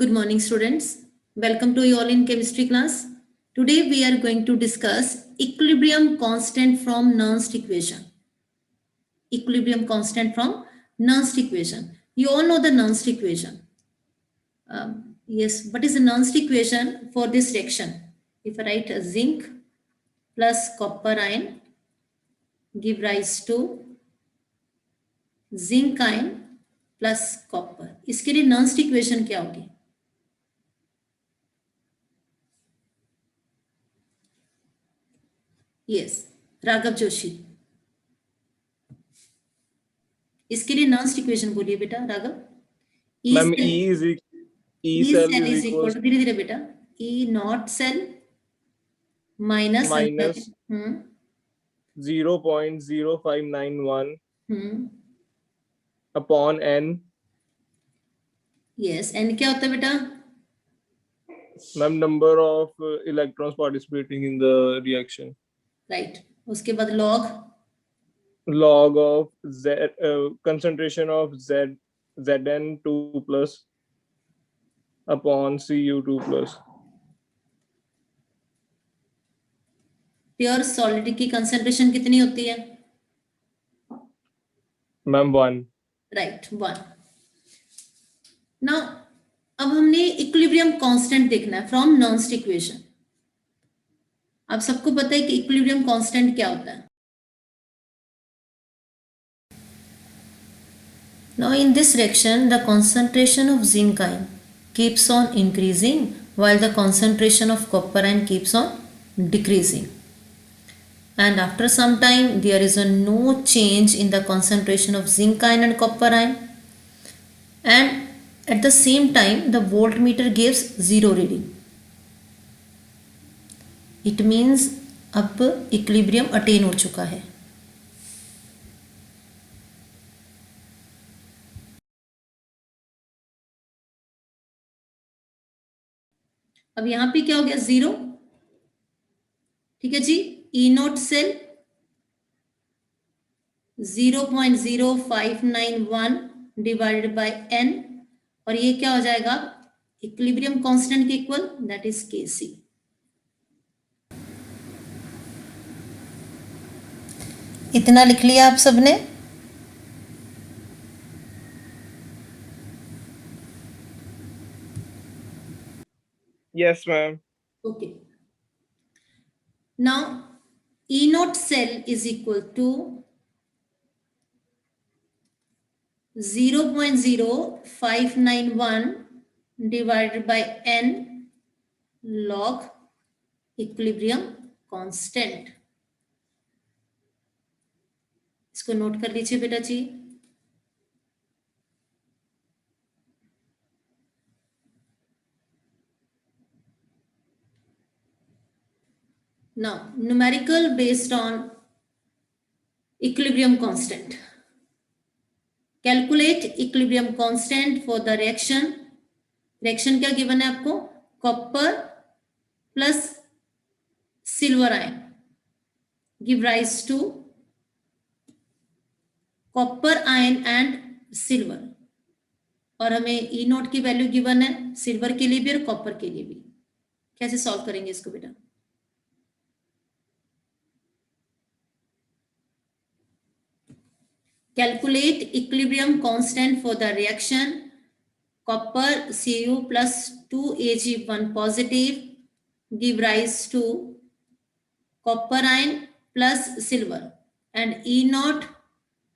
Good morning, students. Welcome to you all in chemistry class. Today we are going to discuss equilibrium constant from Nernst equation. Equilibrium constant from Nernst equation. You all know the Nernst equation. Yes, what is the Nernst equation for this reaction? If I write zinc plus copper ion give rise to zinc ion plus copper. इसके लिए Nernst equation क्या होगी? Yes, Raghav Joshi. इसके लिए Nernst equation बोलिए बेटा Raghav. Ma'am E cell is equal धीरे धीरे बेटा. E not cell minus 0.0591 upon N. Yes, N क्या होता है बेटा? Ma'am number of electrons participating in the reaction. Right. उसके बाद log of z concentration of Zn2 plus upon Cu2 plus. Pure solid की कंसंट्रेशन कितनी होती है? मैम 1. राइट, 1. नाउ अब हमने इक्विलिब्रियम कांस्टेंट देखना है फ्रॉम नर्स्ट इक्वेशन. आप सबको पता है कि इक्विलिब्रियम कांस्टेंट क्या होता है. Now in this reaction, the concentration of zinc ion keeps on increasing while the concentration of copper ion keeps on decreasing. And after some time, there is no change in the concentration of zinc ion and copper ion. And at the same time, the voltmeter gives 0 reading. It means अब equilibrium attain हो चुका है. अब यहां पे क्या हो गया? 0. ठीक है जी. E naught cell 0.0591 divided by n, और ये क्या हो जाएगा? इक्विलिब्रियम कांस्टेंट के इक्वल, दैट इज Kc. इतना लिख लिया आप सबने? Yes, ma'am. Okay. Now, E naught cell is equal to 0.0591 divided by n log equilibrium constant. इसको नोट कर लीजिए बेटा जी. Now, numerical based on equilibrium constant. Calculate equilibrium constant for the reaction. Reaction क्या given है आपको? Copper plus silver ion give rise to copper ion and silver. और हमें E note की वैल्यू गिवन है सिल्वर के लिए भी और कॉपर के लिए भी. कैसे सॉल्व करेंगे इसको बेटा? Calculate equilibrium constant for the reaction copper Cu plus 2Ag1 positive give rise to copper ion plus silver, and E naught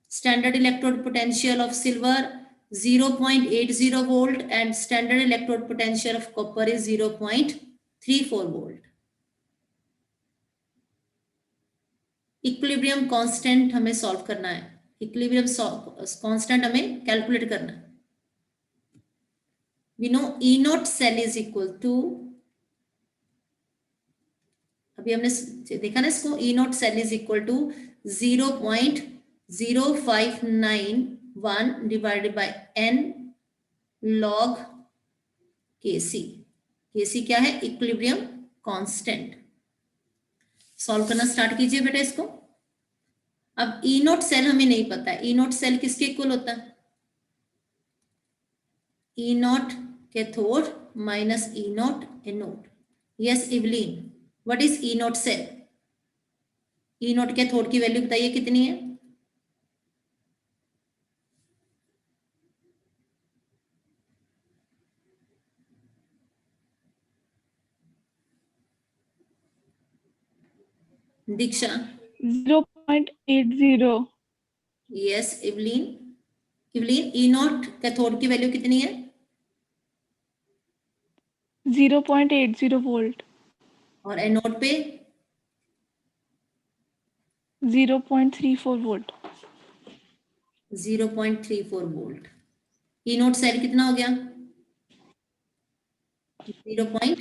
standard electrode potential of silver 0.80 volt and standard electrode potential of copper is 0.34 volt. Equilibrium constant हमें solve करना है. Equilibrium constant हमें calculate करना है. We know E naught cell is equal to, अभी हमने देखा ना इसको, E naught cell is equal to 0.0591 divided by n log Kc. Kc क्या है? Equilibrium constant. सॉल्व करना स्टार्ट कीजिए बेटा इसको. अब E नोट सेल हमें नहीं पता है. E नोट सेल किसके इक्वल होता है? E note cathode minus E naught anode. Yes, Evelyn. What is E naught cell? E naught cathode की वैल्यू बताइए कितनी है? दीक्षा. 0.80. Yes, Evelyn. Evelyn, E naught cathode की वैल्यू कितनी है? 0.80 volt. और एनोड पे 0.34 volt. 0.34 वोल्ट. ई नोट सेल कितना हो गया? 0.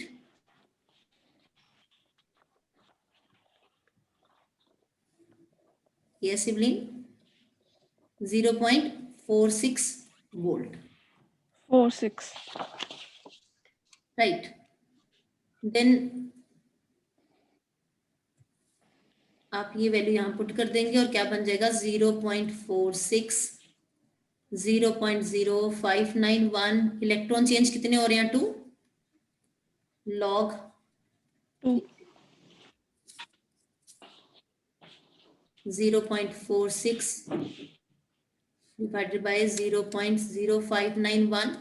Yes, Evelyn. 0.46 volt. 46. Right. Then आप ये वैल्यू यहाँ पुट कर देंगे और क्या बन जाएगा? 0.46, 0.0591. इलेक्ट्रॉन चेंज कितने हो रहे हैं? 2 log 2. 0.46 divided by 0.0591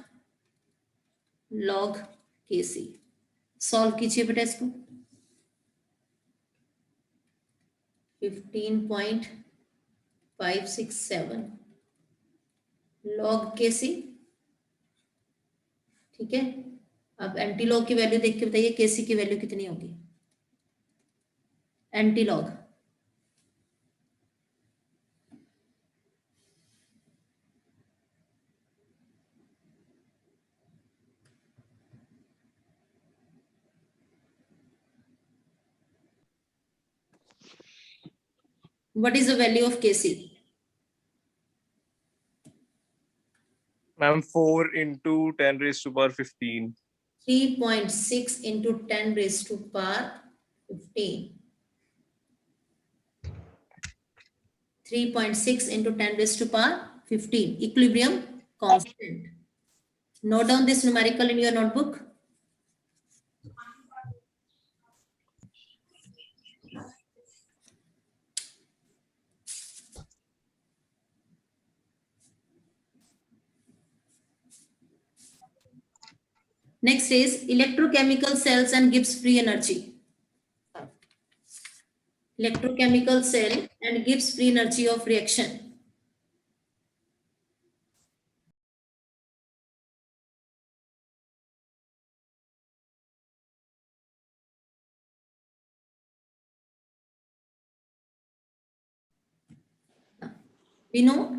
log Kc. Solve कीजिए बेटा इसको. 15.567 log Kc. ठीक है. अब एंटी लॉग की वैल्यू देख के बताइए Kc की वैल्यू कितनी होगी? Anti log what is the value of Kc? Ma'am, 4 into 10 raised to power 15. 3.6 into 10 raised to power 15. 3.6 into 10 raised to power 15. Equilibrium constant. Note down this numerical in your notebook. Next is electrochemical cells and Gibbs free energy. Electrochemical cell and Gibbs free energy of reaction. We know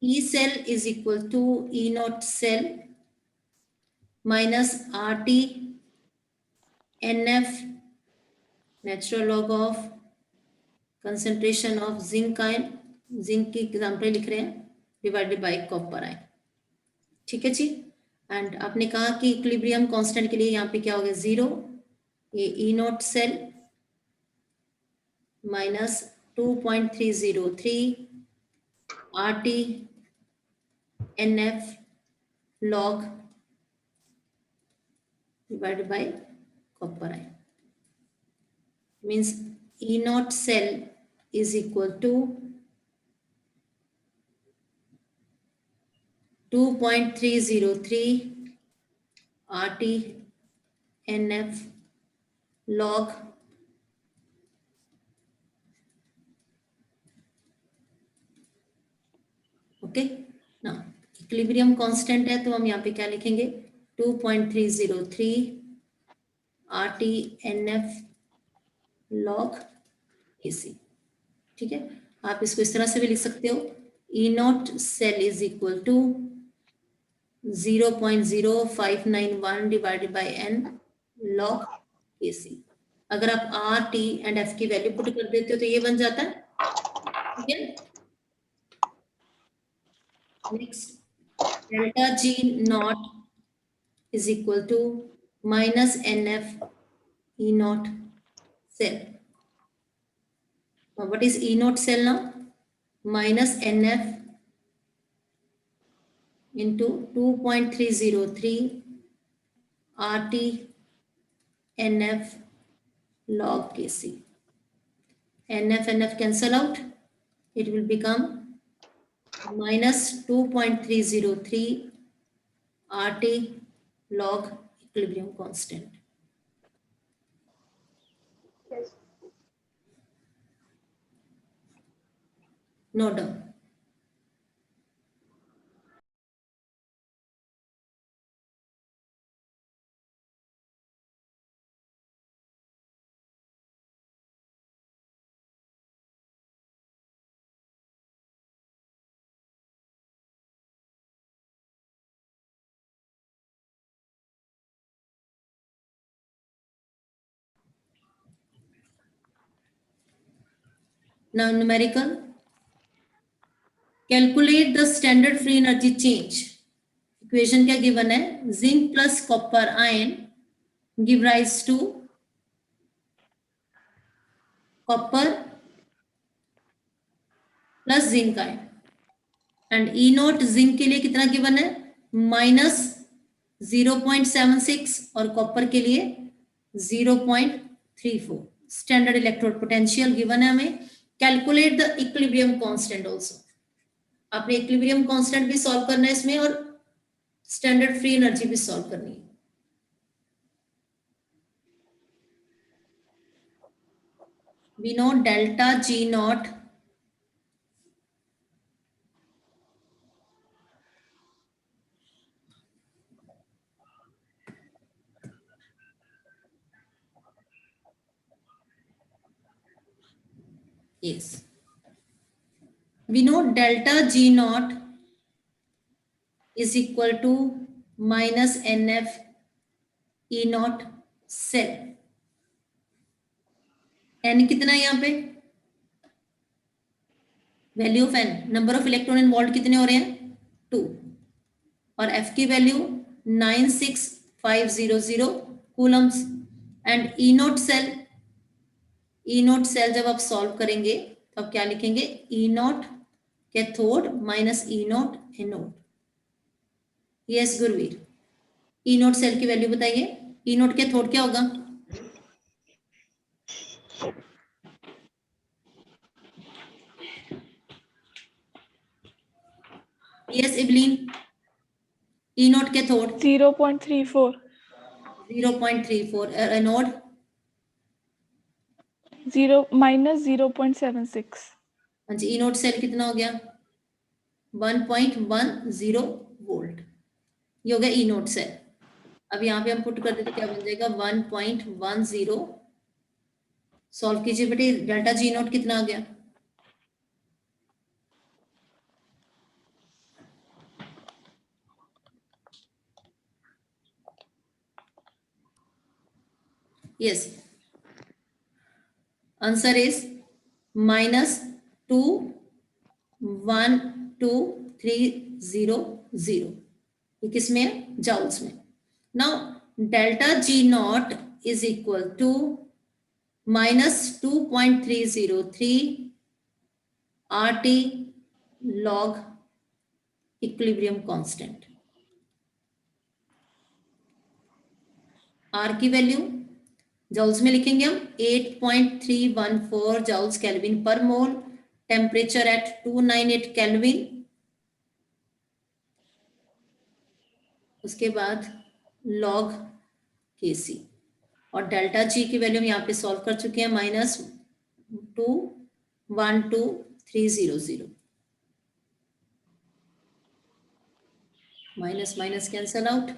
E cell is equal to E naught cell minus RT NF natural log of concentration of zinc ion. Zinc की example लिख रहे हैं divided by copper ion. ठीक है जी. And आपने कहा कि equilibrium constant के लिए यहाँ पे क्या हो गया? 0. ये E not cell minus 2.303 RT NF log divided by copper ion means E naught cell is equal to 2.303 RT NF log okay ना. इक्विलिब्रियम कांस्टेंट है तो हम यहाँ पे क्या लिखेंगे? 2.303 RT NF log AC. ठीक है. आप इसको इस तरह से भी लिख सकते हो. E naught cell is equal to 0.0591 divided by N log AC. अगर आप R, T and F की वैल्यू पुट कर देते हो तो ये बन जाता है. ठीक है. Next, delta G naught is equal to minus NF E naught cell. Now, what is E naught cell now? Minus NF into 2.303 RT NF log Kc. NF cancel out. It will become minus 2.303 RT log equilibrium constant. Yes. Note down. Now numerical. Calculate the standard free energy change. Equation क्या given है? Zinc plus copper ion give rise to copper plus zinc ion. And E note zinc के लिए कितना given है? Minus 0.76 और copper के लिए 0.34. Standard electrode potential given है हमें. Calculate the equilibrium constant also. आपने इक्विलिब्रियम कांस्टेंट भी सॉल्व करना है इसमें और स्टैंडर्ड फ्री एनर्जी भी सॉल्व करनी है. We know delta G naught yes. We know delta G naught is equal to minus NF E naught cell. N कितना है यहाँ पे? Value of N, number of electron involve कितने हो रहे हैं? 2. और F की value 96500 coulombs. And E naught cell जब आप सॉल्व करेंगे तो आप क्या लिखेंगे? E naught cathode minus E naught anode. Yes Gurveer, E naught cell की वैल्यू बताइए. E नोट कैथोड क्या होगा? Yes Evelyn, E naught cathode 0.34. 0.34. Anode minus 0.76. हाँ जी. E नोट सेल कितना हो गया? 1.10 वोल्ट. ये हो गया E नोट सेल. अब यहाँ पे हम पुट कर देते क्या बन जाएगा? 1.10. सॉल्व कीजिए बेटे. डेल्टा G नोट कितना आ गया? Yes. Answer is minus 2.12300. ये किस में है? जाउल्स में. Now delta G naught is equal to minus 2.303 RT log equilibrium constant. R की वैल्यू जॉल्स में लिखेंगे हम 8.314 जॉल्स केल्विन पर मोल. Temperature at 298 kelvin. उसके बाद लॉग Kc. और डेल्टा G की वैल्यू हम यहाँ पे सॉल्व कर चुके हैं. Minus 2.12300. Minus minus cancel out.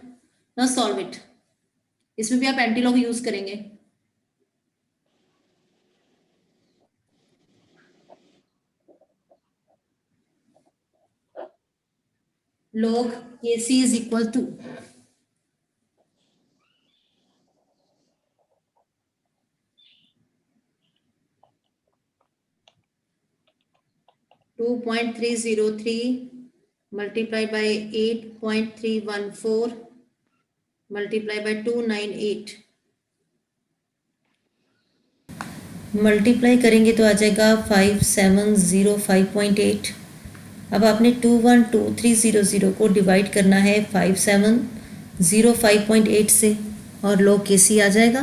Now solve it. इसमें भी आप एंटीलॉग यूज करेंगे. log Kc is equal to 2.303 multiplied by 8.314 multiplied by 298. Multiply करेंगे तो आ जाएगा 5705.8. अब आपने 212,300 को डिवाइड करना है 5705.8 से. और log Kc आ जाएगा।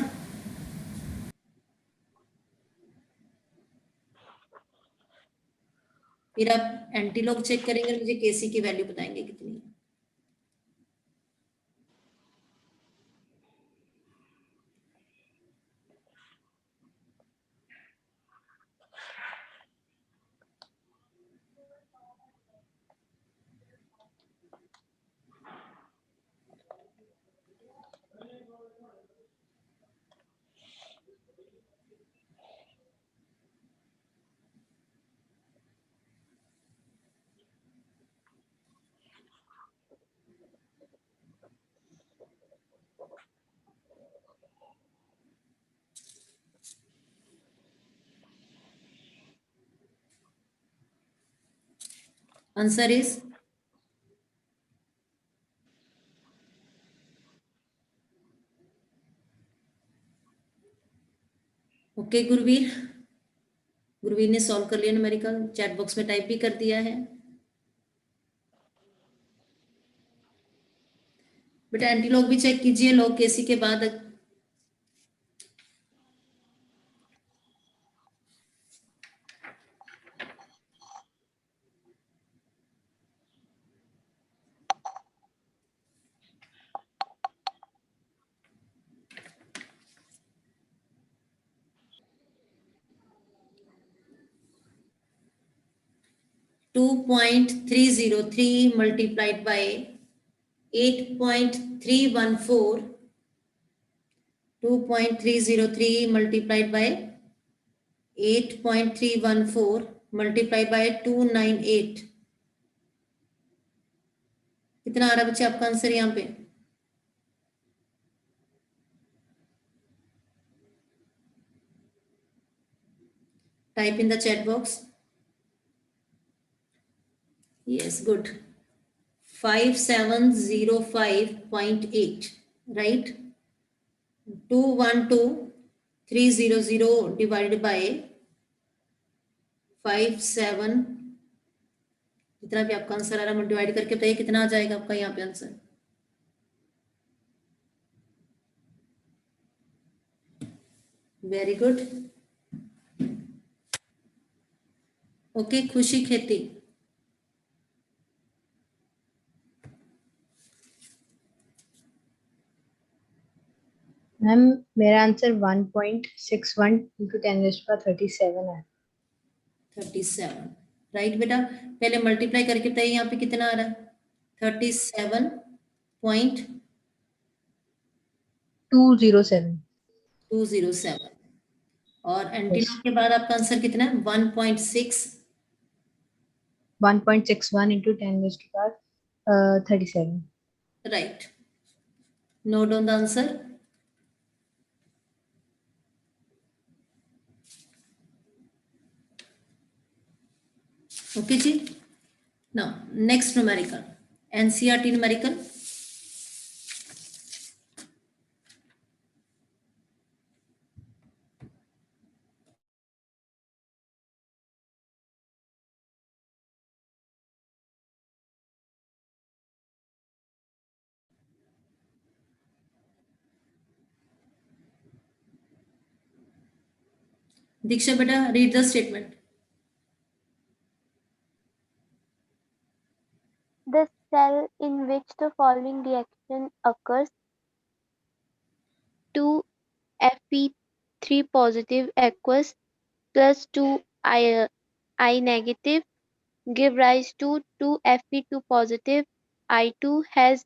फिर आप एंटी लॉग चेक करेंगे, मुझे Kc की वैल्यू बताएंगे कितनी है। Answer is okay. गुरवीर ने सॉल्व कर लिया न्यूमेरिकल, चैट बॉक्स में टाइप भी कर दिया है। बेटा एंटी लॉग भी चेक कीजिए लॉग Kc के बाद। 2.303 multiplied by 8.314, 2.303 multiplied by 8.314 multiplied by 298, कितना आ रहा है बच्चे आपका आंसर यहाँ पे? Type in the chat box. Yes, good. 5705.8, right? 212,300 divided by 57, जितना भी आपका आंसर आ रहा है डिवाइड करके बताइए कितना आ जाएगा आपका यहाँ पे आंसर। Very good. ओके, खुशी खेती। मैम मेरा आंसर 1.61 इंटू 10⁻37 है। 37, राइट बेटा। पहले मल्टीप्लाई करके बताइए यहाँ पे कितना आ रहा है। 207। 37.207 और एंटी यस, लॉग के बाद आपका आंसर कितना है? 1.6। 1.61 into 10⁻37। Right, note down the answer. Okay जी। Now next numerical, NCERT numerical. Diksha बेटा read the statement. The cell in which the following reaction occurs: 2Fe3 positive aqueous plus 2I negative give rise to 2Fe2 positive. I2 has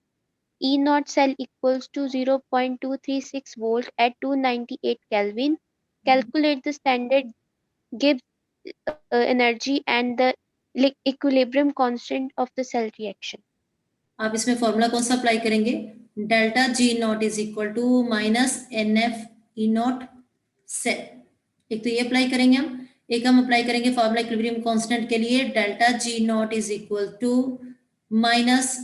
E0 cell equals to 0.236 volt at 298 Kelvin. Calculate the standard Gibbs energy and the equilibrium constant of the cell reaction. आप इसमें formula कौन सा apply करेंगे? Delta G not is equal to minus n F E not cell. एक तो ये apply करेंगे हम, एक हम अप्लाई करेंगे फॉर्मूला इक्विलिब्रियम कांस्टेंट के लिए, delta G not is equal to minus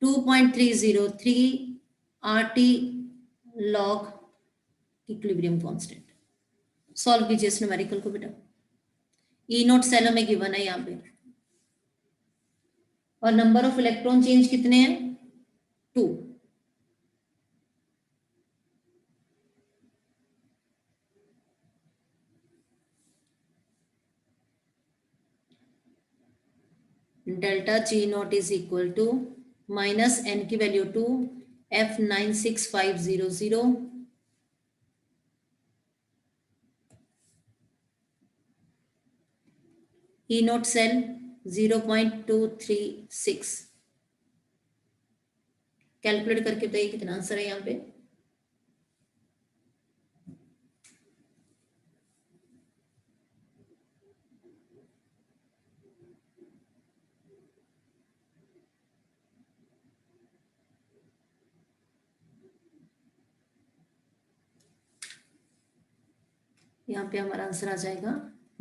2.303 RT log equilibrium constant. Solve कीजिए इस न्यूमेरिकल को बेटा। ई नॉट सेल हमें गिवन है यहाँ पे और नंबर ऑफ इलेक्ट्रॉन चेंज कितने हैं? 2। Delta G not is equal to minus N की value 2 F96500 E naught cell 0.236। Calculate करके बताइए कितना आंसर है यहाँ पे। यहाँ पे हमारा आंसर आ जाएगा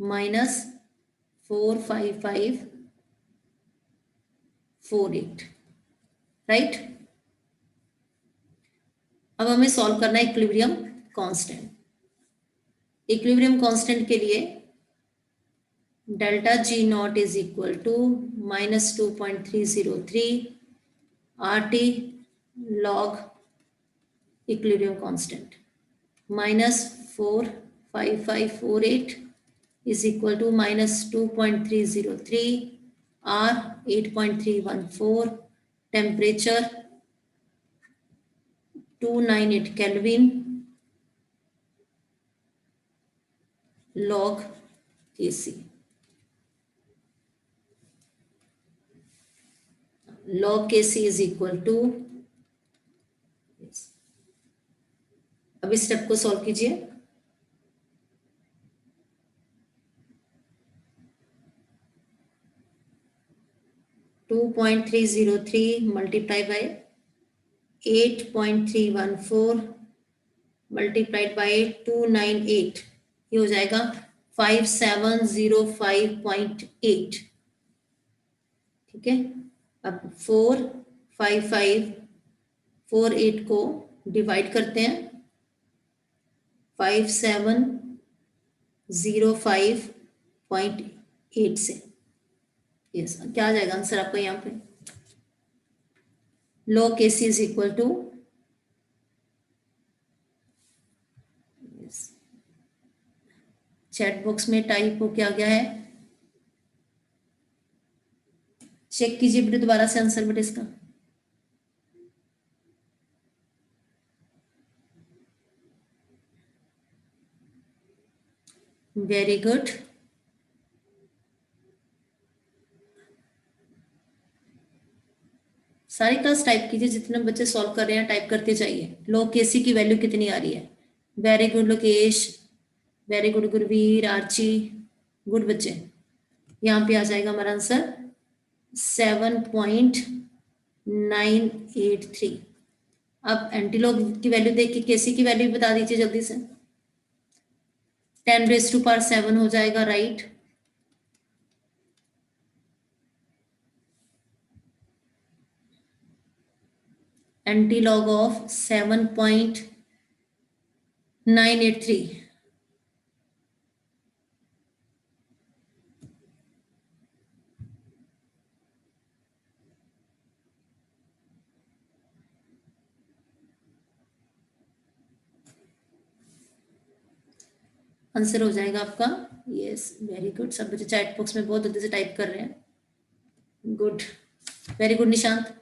-45548। राइट। अब हमें सॉल्व करना है इक्विलिब्रियम कांस्टेंट। इक्विलिब्रियम कांस्टेंट के लिए delta G not is equal to -2.303 RT log equilibrium constant -45548 is equal to -2.303 R 8.314 temperature 298 Kelvin log Kc। log Kc is equal to, अब इस स्टेप को सॉल्व कीजिए। Two 2.303 multiply by 8.314 multiplied by 298, ये हो जाएगा 5705.8। ठीक है। अब 45548 को डिवाइड करते हैं 5705.8 से। यस, क्या आ जाएगा आंसर आपका यहाँ पे। log Kc is equal to, chat box में टाइप हो क्या गया है, चेक कीजिए बेटे दोबारा से आंसर बेटे इसका। Very good. सारी क्लास टाइप कीजिए, जितने बच्चे सॉल्व कर रहे हैं टाइप करते जाइए। log Kc की वैल्यू कितनी आ रही है। Very good Lokesh, very good Gurveer, Archi, good बच्चे। यहाँ पे आ जाएगा हमारा आंसर 7.983। अब एंटीलॉग की वैल्यू देख के केसी की वैल्यू बता दीजिए जल्दी से। 10⁻⁷ हो जाएगा, राइट। एंटीलॉग ऑफ 7.983, आंसर हो जाएगा आपका। Yes, very good. सब बच्चे चैट बॉक्स में बहुत जल्दी से टाइप कर रहे हैं। Good, very good Nishant.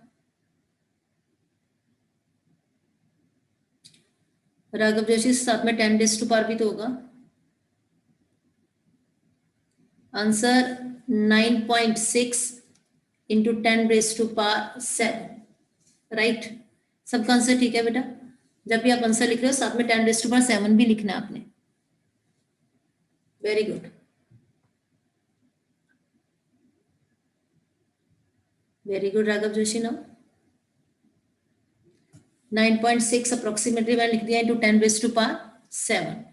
Raghav Joshi, साथ में 10⁻⁴ भी तो होगा। Answer 9.6 into 10⁻⁷, right. सबका आंसर ठीक है बेटा। जब भी आप आंसर लिख रहे हो साथ में 10⁻⁷ भी लिखना है आपने। Very good, very good Raghav Joshi. Now 9.6 approximately मैंने लिख दिया इंटू 10⁻⁷।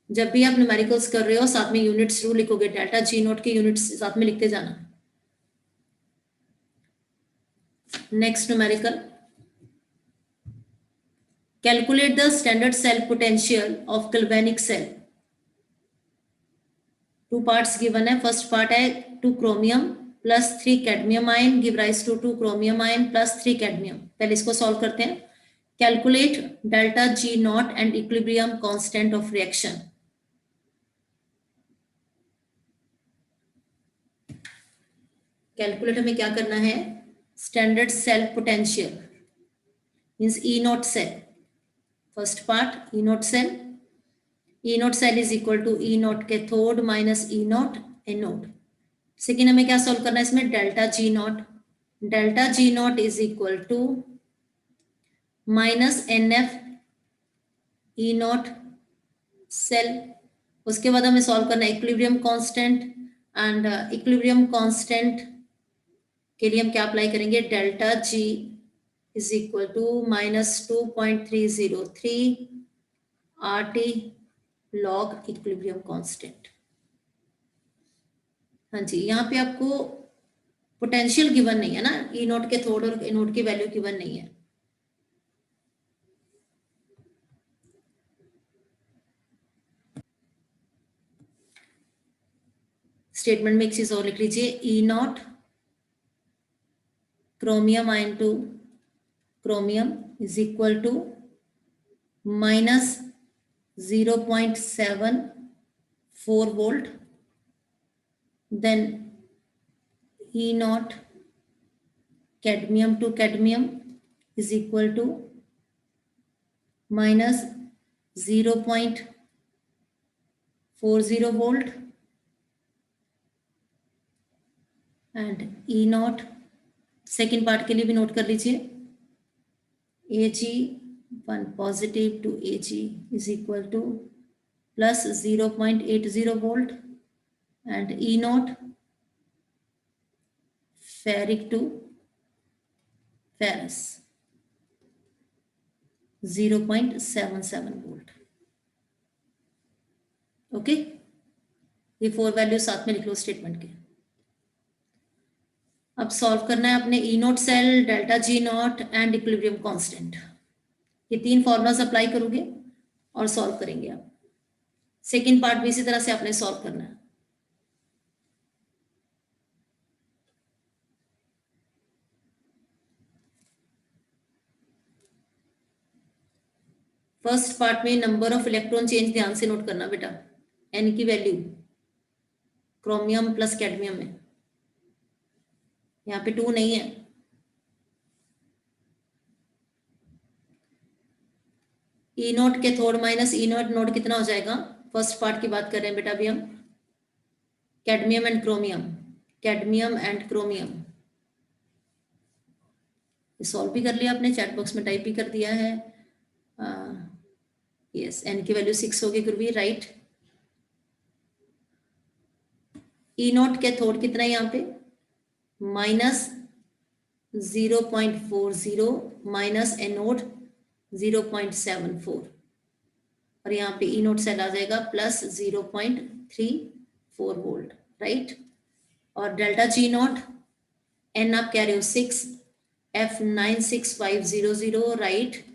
जब भी आप न्यूमेरिकल्स कर रहे हो साथ में यूनिट्स जरूर लिखोगे। डेल्टा जी नोट के यूनिट्स साथ में लिखते जाना। Next numerical, calculate the standard cell potential of galvanic cell. 2 parts given है। फर्स्ट पार्ट है 2 chromium plus 3 cadmium ion give rise to 2 chromium ion plus 3 cadmium। पहले इसको सॉल्व करते हैं। Calculate delta G not and equilibrium constant of reaction. Calculate हमें क्या करना है, standard cell potential means E not cell, first part E not cell, E not cell is equal to E nought cathode minus E nought anode. Second हमें क्या solve करना है इसमें, delta G nought, delta G not is equal to minus n F E not cell. उसके बाद हमें solve करना है equilibrium constant, and equilibrium constant के लिए हम क्या अप्लाई करेंगे, delta G is equal to -2.303 R T log equilibrium constant. हाँ जी, यहाँ पे आपको पोटेंशियल गिवन नहीं है ना, ई नोट के थोड़ और ए नोट की वैल्यू गिवन नहीं है। स्टेटमेंट में एक चीज और लिख लीजिए, E naught chromium ion to chromium is equal to -0.74 volt, then E naught cadmium to cadmium is equal to -0.40 volt, and E naught second part के लिए भी नोट कर लीजिए, Ag1 positive to Ag is equal to plus 0.80 volt, and E naught ferric to ferrous 0.77 volt। Okay, ये 4 value साथ में लिख लो statement के। अब सॉल्व करना है अपने E naught cell, delta G not and equilibrium constant. ये 3 फॉर्मूलाज अप्लाई करोगे और सॉल्व करेंगे आप। सेकेंड पार्ट भी इसी तरह से आपने सॉल्व करना है। फर्स्ट पार्ट में नंबर ऑफ इलेक्ट्रॉन चेंज ध्यान से नोट करना बेटा, एन की वैल्यू क्रोमियम प्लस कैडमियम में, यहाँ पे 2 नहीं है। ई नोट कैथोड माइनस ई नोट नोड कितना हो जाएगा, फर्स्ट पार्ट की बात कर रहे हैं बेटा अभी हम, cadmium and chromium, cadmium and chromium. Solve भी कर लिया आपने, चैट बॉक्स में टाइप भी कर दिया है। यस, एन की वैल्यू 6 होगी गुरवी, राइट। ई नोट कैथोड कितना है यहाँ पे, -0.40 माइनस एनोड 0.74, और यहाँ पे ई नोट सेल आ जाएगा प्लस 0.34 वोल्ट, राइट। और डेल्टा जी नोट, एन आप कह रहे हो 6, F 96500, राइट,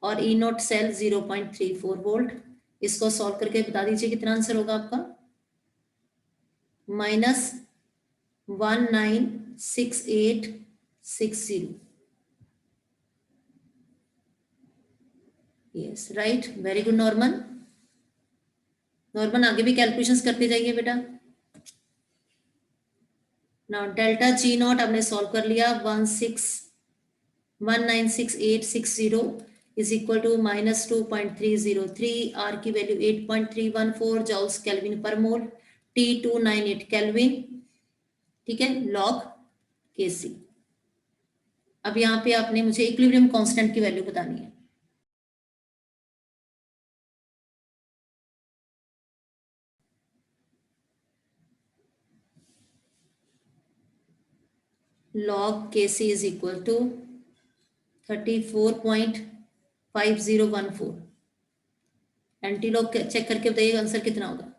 और ई नोट सेल 0.34 वोल्ट। इसको सॉल्व करके बता दीजिए कितना आंसर होगा आपका, -196860। Yes, right, very good Norman. Norman आगे भी कैलकुलेशंस करते जाइए बेटा। नाउ डेल्टा जी नॉट आपने सॉल्व कर लिया, 196860 is equal to -2.303, R की वैल्यू 8.314 जॉल्स केल्विन पर मोल, T 298 केल्विन, ठीक है, लॉग Kc। अब यहाँ पे आपने मुझे इक्विलिब्रियम कांस्टेंट की वैल्यू बतानी है। log Kc is equal to 34.5014। Antilog check करके बताइएगा आंसर कितना होगा।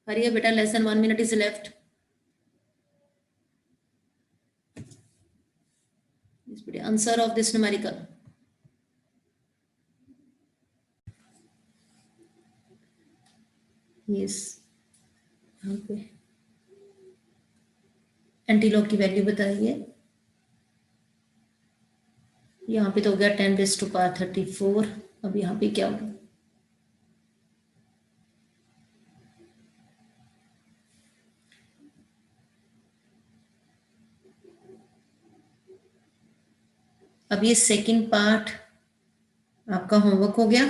हरिए बेटा, less than 1 minute is left. Answer of this numerical, yes, यहाँ पे एंटी लॉग की वैल्यू बताइए। यहाँ पे तो हो गया 10⁻34। अब यहाँ पे क्या होगा, अब ये सेकंड पार्ट आपका होमवर्क हो गया।